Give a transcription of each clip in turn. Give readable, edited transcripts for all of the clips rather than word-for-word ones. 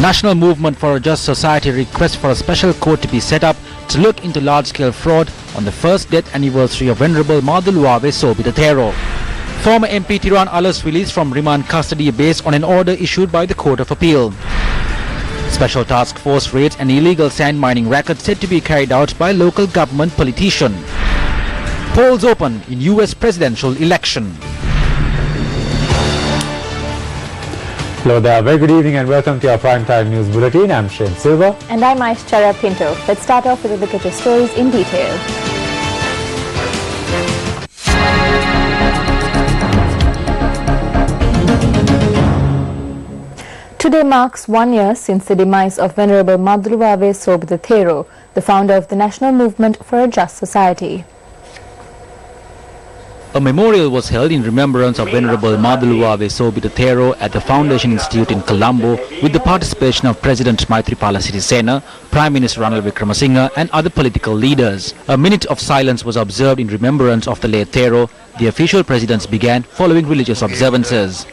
National Movement for a Just Society requests for a special court to be set up to look into large-scale fraud on the first death anniversary of Venerable Maduluave Sobithatero. Former MP Tiran Alas released from remand custody based on an order issued by the Court of Appeal. Special task force raids an illegal sand mining racket said to be carried out by local government politician. Polls open in US presidential election. Hello there, very good evening and welcome to our primetime news bulletin. I'm Shane Silva. And I'm Aishwarya Pinto. Let's start off with a look at your stories in detail. Today marks 1 year since the demise of Venerable Maduluave Sobithatero, the founder of the National Movement for a Just Society. A memorial was held in remembrance of Venerable Maduluave Sobithatero at the Foundation Institute in Colombo with the participation of President Maithripala Sirisena, Prime Minister Ranil Wickremesinghe and other political leaders. A minute of silence was observed in remembrance of the late Thero. The official precedence began following religious observances.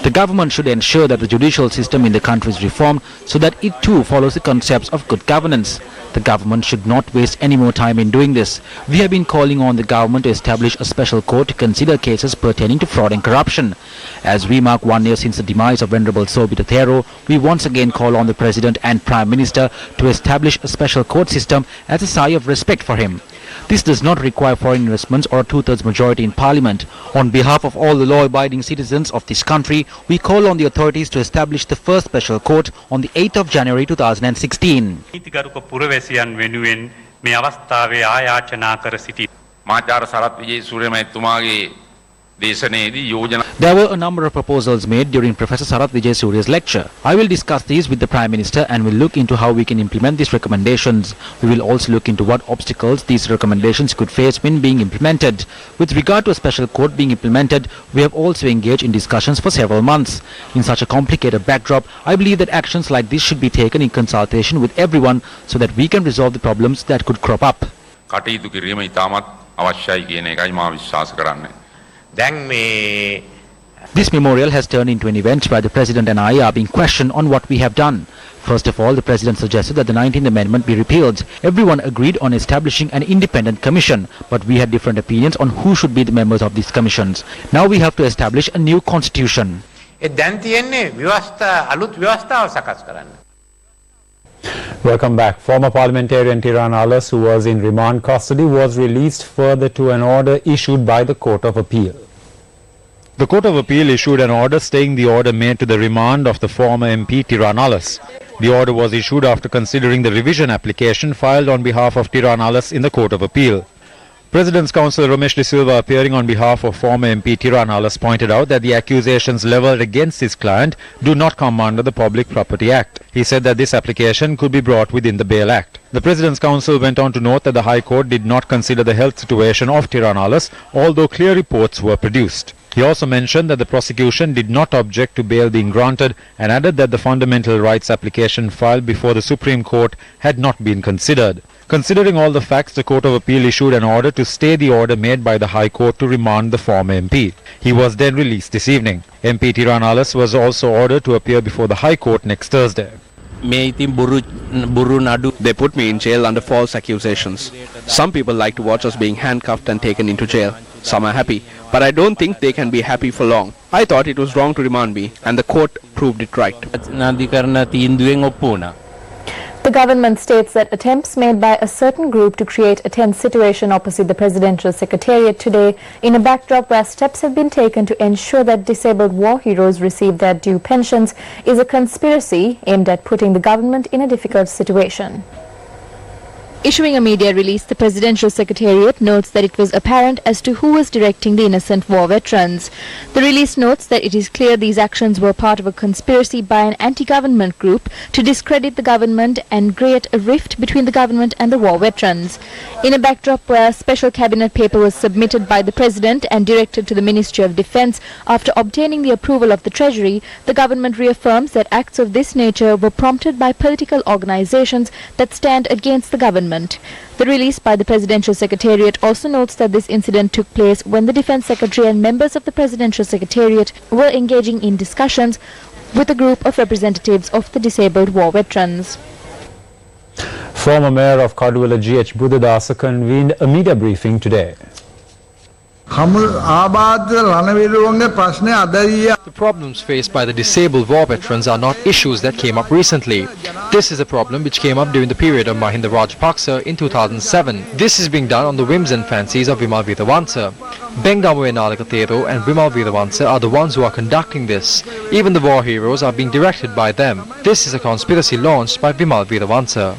The government should ensure that the judicial system in the country is reformed so that it too follows the concepts of good governance. The government should not waste any more time in doing this. We have been calling on the government to establish a special court to consider cases pertaining to fraud and corruption. As we mark 1 year since the demise of Venerable Sobithatero, we once again call on the President and Prime Minister to establish a special court system as a sign of respect for him. This does not require foreign investments or a two-thirds majority in Parliament. On behalf of all the law-abiding citizens of this country, we call on the authorities to establish the first special court on the 8th of January 2016. There were a number of proposals made during Professor Sarath Vijayasuriya's lecture. I will discuss these with the Prime Minister and will look into how we can implement these recommendations. We will also look into what obstacles these recommendations could face when being implemented. With regard to a special court being implemented, we have also engaged in discussions for several months. In such a complicated backdrop, I believe that actions like this should be taken in consultation with everyone so that we can resolve the problems that could crop up. This memorial has turned into an event where the President and I are being questioned on what we have done. First of all, the President suggested that the 19th Amendment be repealed. Everyone agreed on establishing an independent commission, but we had different opinions on who should be the members of these commissions. Now we have to establish a new constitution. Welcome back. Former parliamentarian Tiran Alas, who was in remand custody, was released further to an order issued by the Court of Appeal. The Court of Appeal issued an order staying the order made to the remand of the former MP Tiran Alas. The order was issued after considering the revision application filed on behalf of Tiran Alas in the Court of Appeal. President's counsel Ramesh De Silva, appearing on behalf of former MP Tiran Alas, pointed out that the accusations levelled against his client do not come under the Public Property Act. He said that this application could be brought within the Bail Act. The President's counsel went on to note that the High Court did not consider the health situation of Tiran Alas, although clear reports were produced. He also mentioned that the prosecution did not object to bail being granted and added that the fundamental rights application filed before the Supreme Court had not been considered. Considering all the facts, the Court of Appeal issued an order to stay the order made by the High Court to remand the former MP. He was then released this evening. MP Tiran Alas was also ordered to appear before the High Court next Thursday. They put me in jail under false accusations. Some people like to watch us being handcuffed and taken into jail. Some are happy, but I don't think they can be happy for long. I thought it was wrong to remand me, and the court proved it right. The government states that attempts made by a certain group to create a tense situation opposite the Presidential Secretariat today, in a backdrop where steps have been taken to ensure that disabled war heroes receive their due pensions, is a conspiracy aimed at putting the government in a difficult situation. Issuing a media release, the Presidential Secretariat notes that it was apparent as to who was directing the innocent war veterans. The release notes that it is clear these actions were part of a conspiracy by an anti-government group to discredit the government and create a rift between the government and the war veterans. In a backdrop where a special cabinet paper was submitted by the President and directed to the Ministry of Defence after obtaining the approval of the Treasury, the government reaffirms that acts of this nature were prompted by political organisations that stand against the government. government. The release by the Presidential Secretariat also notes that this incident took place when the Defence Secretary and members of the Presidential Secretariat were engaging in discussions with a group of representatives of the disabled war veterans. Former Mayor of Kaduvela G.H. Budadasa convened a media briefing today. The problems faced by the disabled war veterans are not issues that came up recently. This is a problem which came up during the period of Mahinda Rajapaksa in 2007. This is being done on the whims and fancies of Vimal Veerawansa. Bengamu Nalakatero and Vimal Veerawansa are the ones who are conducting this. Even the war heroes are being directed by them. This is a conspiracy launched by Vimal Veerawansa.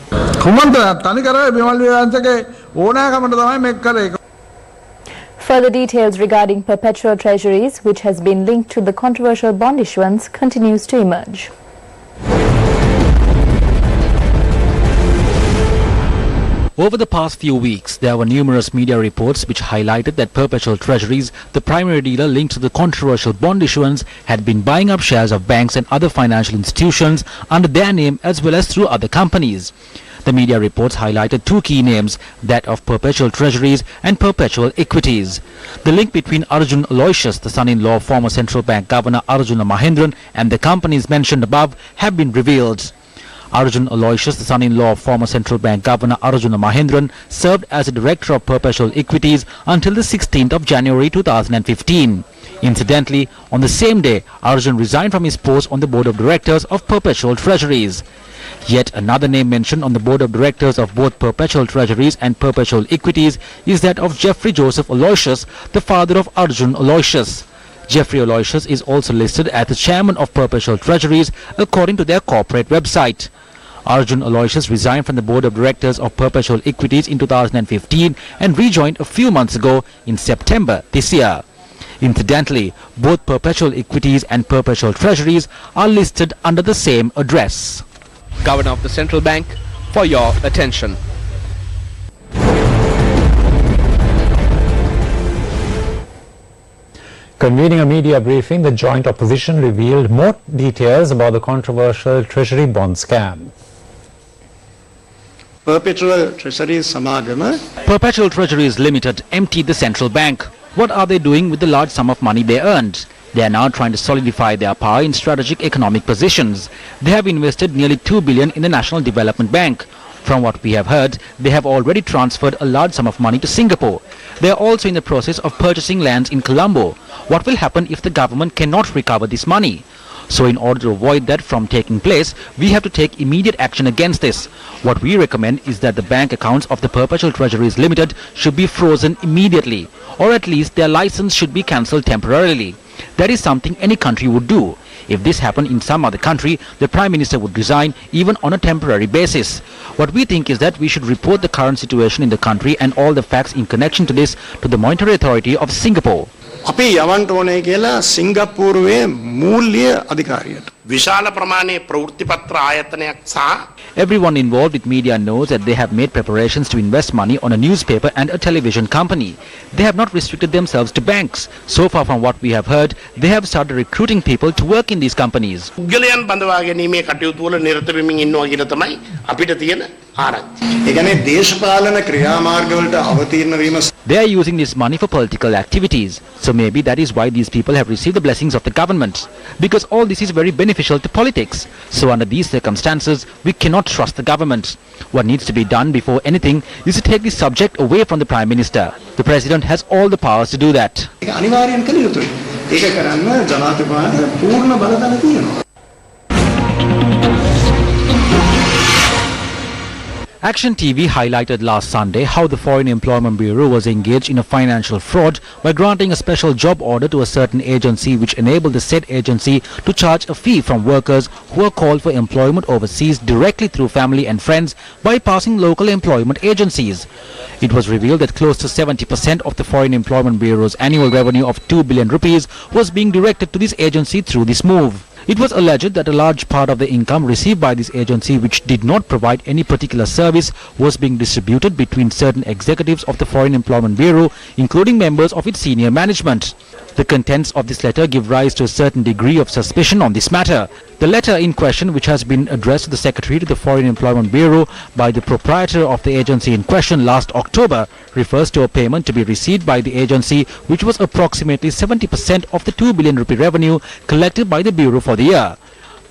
Further details regarding perpetual treasuries, which has been linked to the controversial bond issuance, continues to emerge. Over the past few weeks, there were numerous media reports which highlighted that Perpetual Treasuries, the primary dealer linked to the controversial bond issuance, had been buying up shares of banks and other financial institutions under their name as well as through other companies. The media reports highlighted two key names, that of Perpetual Treasuries and Perpetual Equities. The link between Arjun Aloysius, the son-in-law of former Central Bank Governor Arjuna Mahendran, and the companies mentioned above have been revealed. Arjun Aloysius, the son-in-law of former Central Bank Governor Arjuna Mahendran, served as a director of Perpetual Equities until the 16th of January 2015. Incidentally, on the same day, Arjun resigned from his post on the board of directors of Perpetual Treasuries. Yet another name mentioned on the board of directors of both Perpetual Treasuries and Perpetual Equities is that of Jeffrey Joseph Aloysius, the father of Arjun Aloysius. Jeffrey Aloysius is also listed as the chairman of Perpetual Treasuries according to their corporate website. Arjun Aloysius resigned from the board of directors of Perpetual Equities in 2015 and rejoined a few months ago in September this year. Incidentally, both Perpetual Equities and Perpetual Treasuries are listed under the same address. Governor of the Central Bank, for your attention. Convening a media briefing, the joint opposition revealed more details about the controversial Treasury bond scam. Perpetual Treasuries Samagama. Perpetual Treasuries Limited emptied the central bank. What are they doing with the large sum of money they earned? They are now trying to solidify their power in strategic economic positions. They have invested nearly 2 billion in the National Development Bank. From what we have heard, they have already transferred a large sum of money to Singapore. They are also in the process of purchasing lands in Colombo. What will happen if the government cannot recover this money? So in order to avoid that from taking place, we have to take immediate action against this. What we recommend is that the bank accounts of the Perpetual Treasuries Limited should be frozen immediately, or at least their license should be cancelled temporarily. That is something any country would do. If this happened in some other country, the Prime Minister would resign even on a temporary basis. What we think is that we should report the current situation in the country and all the facts in connection to this to the Monetary Authority of Singapore. අපි යවන්න ඕනේ කියලා සිංගප්පූරුවේ මූල්‍ය අධිකාරියට. විශාල ප්‍රමාණයේ ප්‍රවෘත්තිපත්‍ර ආයතනයක් සහ Everyone involved with media knows that they have made preparations to invest money on a newspaper and a television company. They have not restricted themselves to banks. So far from what we have heard, they have started recruiting people to work in these companies. පුද්ගලයන් බඳවා ගැනීමේ කටයුතු වල නිරත වෙමින් ඉන්නවා කියලා තමයි අපිට තියෙන ආරංචි. ඒ කියන්නේ දේශපාලන ක්‍රියාමාර්ගවලට අවතීර්ණ වීම. They are using this money for political activities. So maybe that is why these people have received the blessings of the government. Because all this is very beneficial to politics. So under these circumstances, we cannot trust the government. What needs to be done before anything is to take this subject away from the Prime Minister. The President has all the powers to do that. ඒක අනිවාර්යෙන් කළ යුතුයි. ඒක කරන්න ජනාධිපතිතුමාට පූර්ණ බලතල තියෙනවා. Action TV highlighted last Sunday how the Foreign Employment Bureau was engaged in a financial fraud by granting a special job order to a certain agency which enabled the said agency to charge a fee from workers who are called for employment overseas directly through family and friends, bypassing local employment agencies. It was revealed that close to 70% of the Foreign Employment Bureau's annual revenue of 2 billion rupees was being directed to this agency through this move. It was alleged that a large part of the income received by this agency, which did not provide any particular service, was being distributed between certain executives of the Foreign Employment Bureau, including members of its senior management. The contents of this letter give rise to a certain degree of suspicion on this matter. The letter in question, which has been addressed to the Secretary to the Foreign Employment Bureau by the proprietor of the agency in question last October, refers to a payment to be received by the agency which was approximately 70% of the 2 billion rupee revenue collected by the Bureau for the year.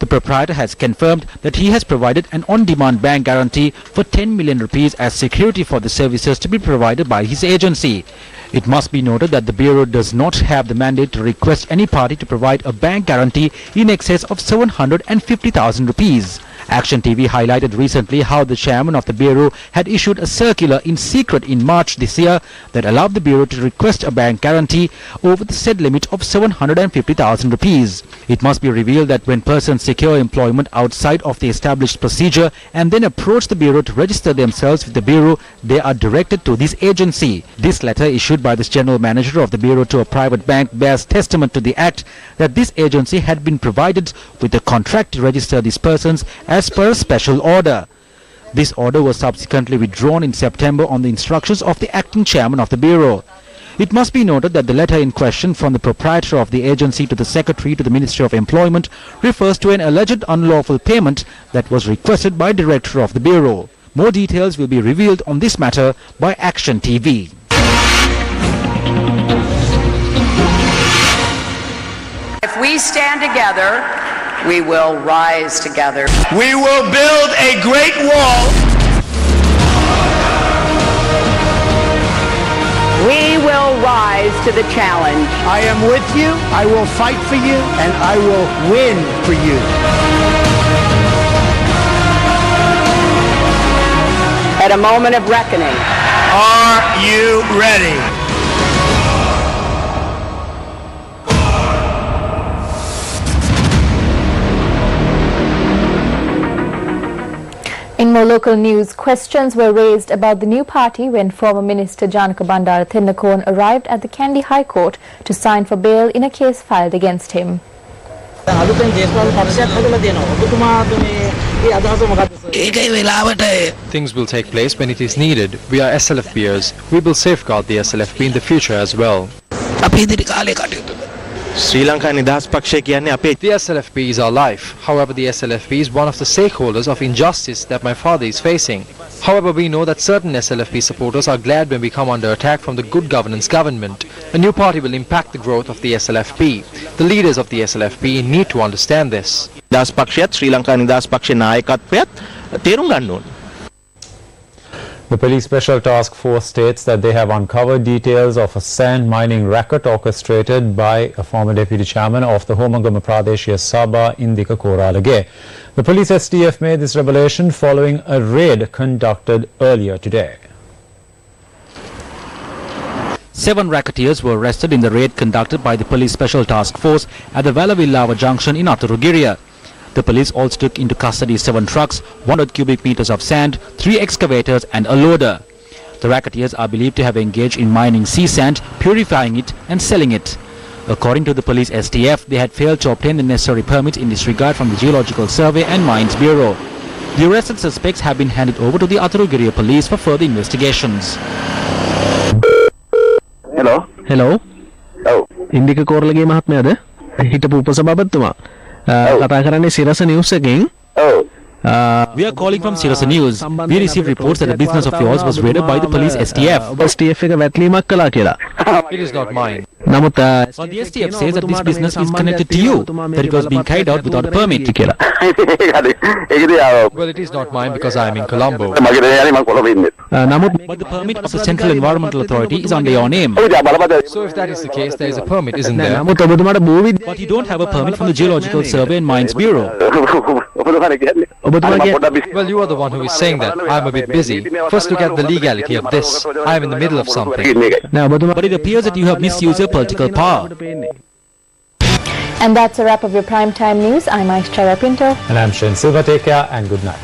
The proprietor has confirmed that he has provided an on-demand bank guarantee for 10 million rupees as security for the services to be provided by his agency. It must be noted that the Bureau does not have the mandate to request any party to provide a bank guarantee in excess of 750,000 rupees. Action TV highlighted recently how the chairman of the Bureau had issued a circular in secret in March this year that allowed the Bureau to request a bank guarantee over the said limit of 750,000 rupees. It must be revealed that when persons secure employment outside of the established procedure and then approach the Bureau to register themselves with the Bureau, they are directed to this agency. This letter issued by the General Manager of the Bureau to a private bank bears testament to the act that this agency had been provided with a contract to register these persons as per a special order. This order was subsequently withdrawn in September on the instructions of the acting chairman of the Bureau. It must be noted that the letter in question from the proprietor of the agency to the Secretary to the Ministry of Employment refers to an alleged unlawful payment that was requested by Director of the Bureau. More details will be revealed on this matter by Action TV. If we stand together, we will rise together. We will build a great wall. We will rise to the challenge. I am with you, I will fight for you, and I will win for you. At a moment of reckoning. Are you ready? In more local news, questions were raised about the new party when former Minister Janaka Bandara Thennakoon arrived at the Kandy High Court to sign for bail in a case filed against him. Things will take place when it is needed. We are SLFPers. We will safeguard the SLFP in the future as well. Sri Lanka Nidahas Paksha kiyanne ape. The SLFP is our life. However, the SLFP is one of the stakeholders of injustice that my father is facing. However, we know that certain SLFP supporters are glad when we come under attack from the good governance government. A new party will impact the growth of the SLFP. The leaders of the SLFP need to understand this. Nidahas Pakshayat Sri Lanka Nidahas Paksha nayakatwayat තේරුම් ගන්න ඕනේ. The police special task force states that they have uncovered details of a sand mining racket orchestrated by a former deputy chairman of the Homagama Pradeshiya Sabha Indika Koralage. The police STF made this revelation following a raid conducted earlier today. 7 racketeers were arrested in the raid conducted by the police special task force at the Valavillawa junction in Atturugiriya. The police also took into custody 7 trucks, 100 cubic meters of sand, 3 excavators and a loader. The racketeers are believed to have engaged in mining sea sand, purifying it and selling it. According to the police STF, they had failed to obtain the necessary permits in this regard from the Geological Survey and Mines Bureau. The arrested suspects have been handed over to the Atturugiriya police for further investigations. Hello. Hello. Oh. Indika Koralage mahatmayada hitapu upasabapathuma කතා කරන්නේ සිරස news එකෙන්. We are calling from Sirasa News. We received reports that the business of yours was raided by the police STF. STF එක වැටලීමක් කළා කියලා. It is not mine. නමුත් But the STF says that this business is connected to you, that it was being carried out without a permit. කියලා. Well, it is not mine because I am in Colombo. But the permit of the Central Environmental Authority is under your name. So if that is the case, there is a permit, isn't there? But you don't have a permit from the Geological Survey and Mines Bureau. Well, you are the one who is saying that. I am a bit busy. First look at the legality of this. I am in the middle of something. But it appears that you have misused your political power. And that's a wrap of your primetime news. I'm Aishwarya Pinto. And I'm Shin Silva. Take care and good night.